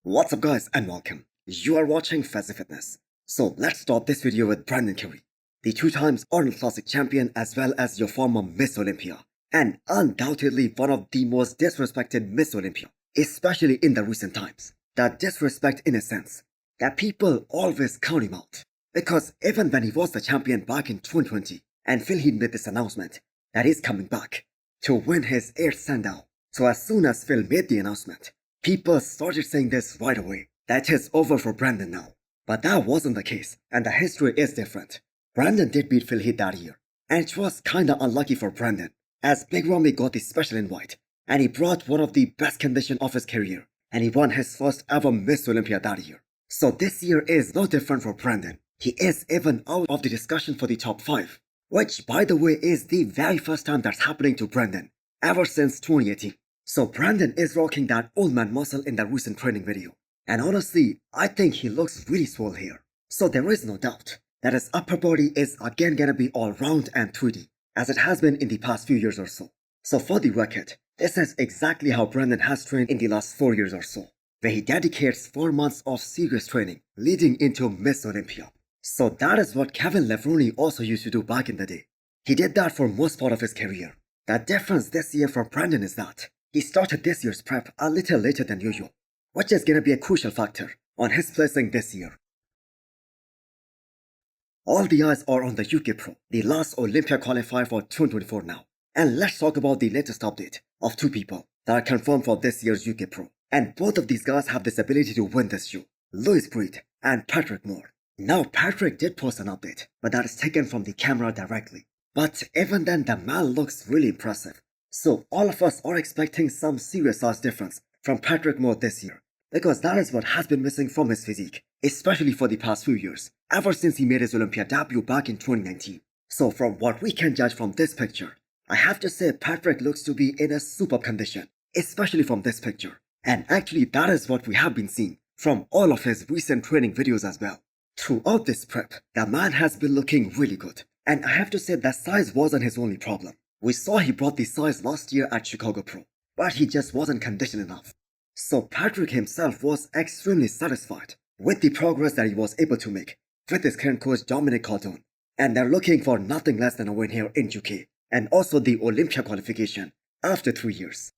What's up guys and welcome. You are watching Fazi Fitness. So let's start this video with Brandon Curry, the 2 times Arnold Classic champion as well as your former Miss Olympia, and undoubtedly one of the most disrespected Miss Olympia, especially in the recent times. That disrespect in a sense, that people always count him out. Because even when he was the champion back in 2020, and Phil Heath made this announcement that he's coming back to win his 8th Sandow. So as soon as Phil made the announcement, people started saying this right away, that it's over for Brandon now. But that wasn't the case, and the history is different. Brandon did beat Phil Heath that year, and it was kinda unlucky for Brandon, as Big Romney got the special invite, and he brought one of the best condition of his career, and he won his first ever Miss Olympia that year. So this year is no different for Brandon. He is even out of the discussion for the top 5, which by the way is the very first time that's happening to Brandon, ever since 2018. So Brandon is rocking that old man muscle in the recent training video. And honestly, I think he looks really swole here. So there is no doubt that his upper body is again gonna be all round and 3D, as it has been in the past few years or so. So for the record, this is exactly how Brandon has trained in the last 4 years or so, where he dedicates 4 months of serious training leading into Miss Olympia. So that is what Kevin Levrone also used to do back in the day. He did that for most part of his career. The difference this year for Brandon is that he started this year's prep a little later than usual, which is gonna be a crucial factor on his placing this year. All the eyes are on the UK Pro, the last Olympia qualifier for 2024 now. And let's talk about the latest update of 2 people that are confirmed for this year's UK Pro. And both of these guys have this ability to win this show, Louis Breed and Patrick Moore. Now Patrick did post an update, but that is taken from the camera directly. But even then the man looks really impressive. So all of us are expecting some serious size difference from Patrick Moore this year, because that is what has been missing from his physique, especially for the past few years, ever since he made his Olympia debut back in 2019. So from what we can judge from this picture, I have to say Patrick looks to be in a superb condition, especially from this picture. And actually that is what we have been seeing from all of his recent training videos as well. Throughout this prep, the man has been looking really good, and I have to say that size wasn't his only problem. We saw he brought the size last year at Chicago Pro, but he just wasn't conditioned enough. So Patrick himself was extremely satisfied with the progress that he was able to make with his current coach Dominic Caldone, and they're looking for nothing less than a win here in UK, and also the Olympia qualification after 3 years.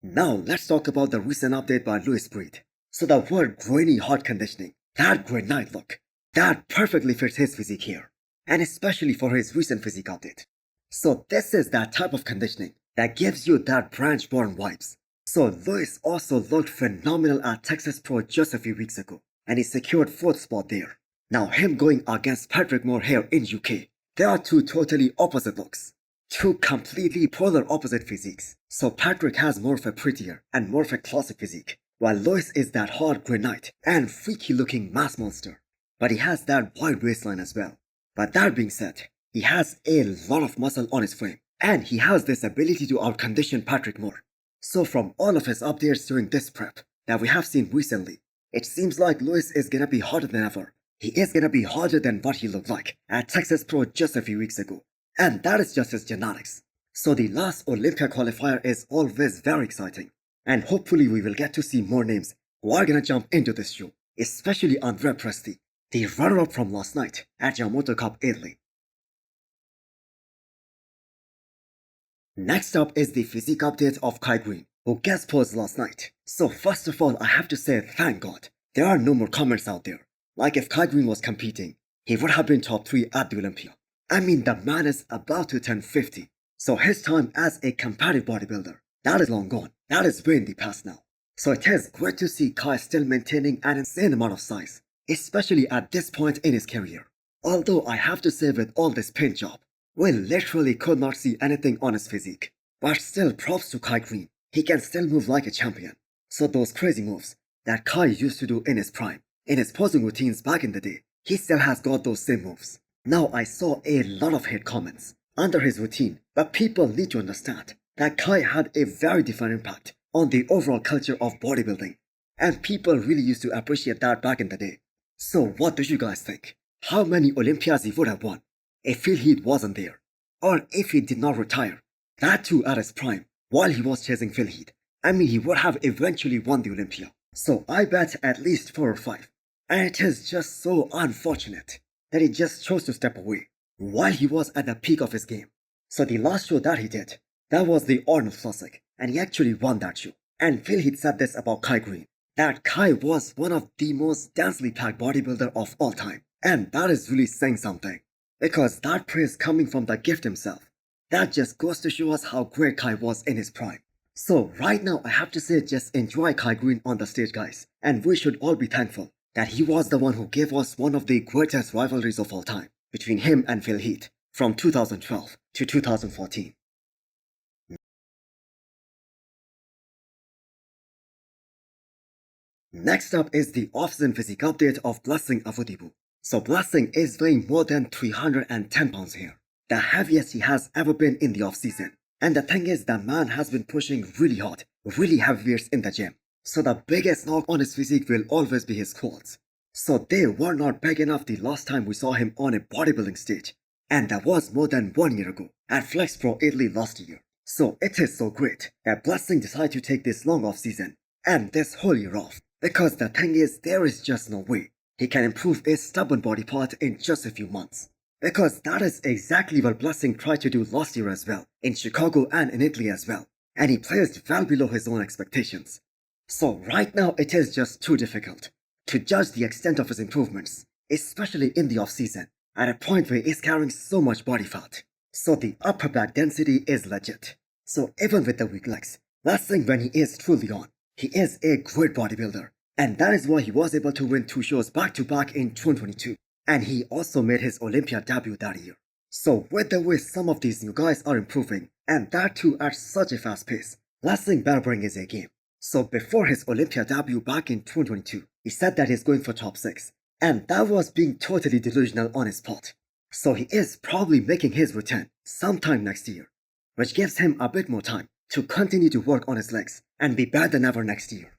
Now let's talk about the recent update by Louis Breed. So the word grainy hard conditioning, that granite look, that perfectly fits his physique here, and especially for his recent physique update. So this is that type of conditioning that gives you that branch-born vibes. So Louis also looked phenomenal at Texas Pro just a few weeks ago, and he secured 4th spot there. Now him going against Patrick Moore here in UK, there are 2 totally opposite looks. 2 completely polar opposite physiques. So Patrick has more of a prettier and more of a classic physique, while Louis is that hard granite and freaky looking mass monster. But he has that wide waistline as well. But that being said, he has a lot of muscle on his frame, and he has this ability to outcondition Patrick Moore. So from all of his updates during this prep that we have seen recently, it seems like Louis is gonna be harder than ever. He is gonna be harder than what he looked like at Texas Pro just a few weeks ago. And that is just his genetics. So the last Olympia qualifier is always very exciting. And hopefully we will get to see more names who are gonna jump into this show, especially Andre Presti, the runner-up from last night at Yamamoto Cup Italy. Next up is the physique update of Kai Greene, who guest posed last night. So first of all, I have to say thank God there are no more comments out there. Like if Kai Greene was competing, he would have been top 3 at the Olympia. I mean, the man is about to turn 50, so his time as a competitive bodybuilder, that is long gone. That is way in the past now. So it is great to see Kai still maintaining an insane amount of size, especially at this point in his career. Although I have to say with all this paint job, we literally could not see anything on his physique. But still props to Kai Greene, he can still move like a champion. So those crazy moves that Kai used to do in his prime, in his posing routines back in the day, he still has got those same moves. Now I saw a lot of hate comments under his routine, but people need to understand that Kai had a very different impact on the overall culture of bodybuilding, and people really used to appreciate that back in the day. So what do you guys think? How many Olympias he would have won if Phil Heath wasn't there, or if he did not retire, that too at his prime, while he was chasing Phil Heath? I mean, he would have eventually won the Olympia. So I bet at least 4 or 5. And it is just so unfortunate that he just chose to step away while he was at the peak of his game. So the last show that he did, that was the Arnold Classic, and he actually won that show. And Phil Heath said this about Kai Greene, that Kai was one of the most densely packed bodybuilder of all time. And that is really saying something, because that praise coming from the gift himself, that just goes to show us how great Kai was in his prime. So right now I have to say, just enjoy Kai Greene on the stage, guys, and we should all be thankful that he was the one who gave us one of the greatest rivalries of all time between him and Phil Heath from 2012 to 2014. Next up is the off-season physique update of Blessing Awodibu. So Blessing is weighing more than 310 pounds here, the heaviest he has ever been in the off-season. And the thing is, the man has been pushing really hard, really heavy weights in the gym. So the biggest knock on his physique will always be his quads. So they were not big enough the last time we saw him on a bodybuilding stage. And that was more than 1 year ago at Flex Pro Italy last year. So it is so great that Blessing decided to take this long off-season and this whole year off. Because the thing is, there is just no way he can improve his stubborn body part in just a few months. Because that is exactly what Blessing tried to do last year as well, in Chicago and in Italy as well. And he placed well below his own expectations. So right now it is just too difficult to judge the extent of his improvements, especially in the off-season, at a point where he is carrying so much body fat. So the upper back density is legit. So even with the weak legs, Blessing, when he is truly on, he is a great bodybuilder. And that is why he was able to win 2 shows back to back in 2022. And he also made his Olympia debut that year. So with the way some of these new guys are improving, and that too at such a fast pace, Blessing better bring his A game. So before his Olympia debut back in 2022, he said that he's going for top 6. And that was being totally delusional on his part. So he is probably making his return sometime next year, which gives him a bit more time to continue to work on his legs and be better than ever next year.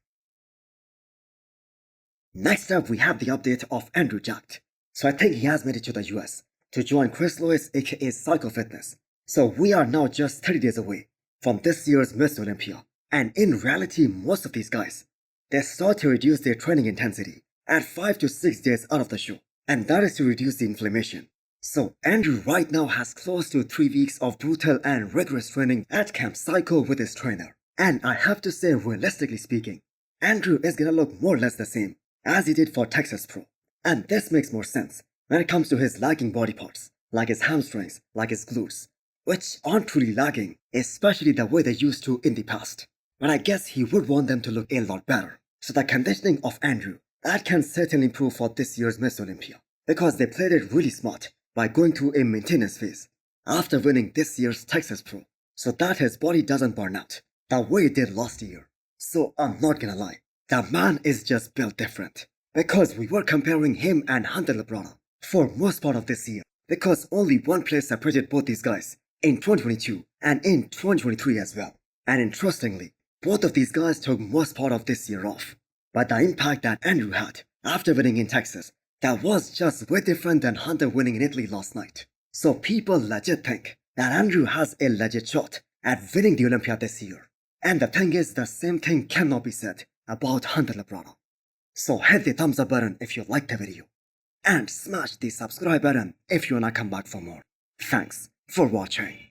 Next up, we have the update of Andrew Jacked. So I think he has made it to the US to join Chris Lewis aka Psycho Fitness. So we are now just 30 days away from this year's Miss Olympia. And in reality, most of these guys, they start to reduce their training intensity at 5 to 6 days out of the show. And that is to reduce the inflammation. So Andrew right now has close to 3 weeks of brutal and rigorous training at Camp Psycho with his trainer. And I have to say, realistically speaking, Andrew is gonna look more or less the same as he did for Texas Pro. And this makes more sense when it comes to his lagging body parts, like his hamstrings, like his glutes, which aren't truly lagging, especially the way they used to in the past. But I guess he would want them to look a lot better. So the conditioning of Andrew, that can certainly improve for this year's Miss Olympia, because they played it really smart by going through a maintenance phase after winning this year's Texas Pro, so that his body doesn't burn out the way it did last year. So I'm not gonna lie, the man is just built different, because we were comparing him and Hunter Labrada for most part of this year, because only one place separated both these guys in 2022 and in 2023 as well. And interestingly, both of these guys took most part of this year off. But the impact that Andrew had after winning in Texas, that was just way different than Hunter winning in Italy last night. So people legit think that Andrew has a legit shot at winning the Olympia this year. And the thing is, the same thing cannot be said about Hunter Labrada. So hit the thumbs up button if you liked the video, and smash the subscribe button if you wanna come back for more. Thanks for watching.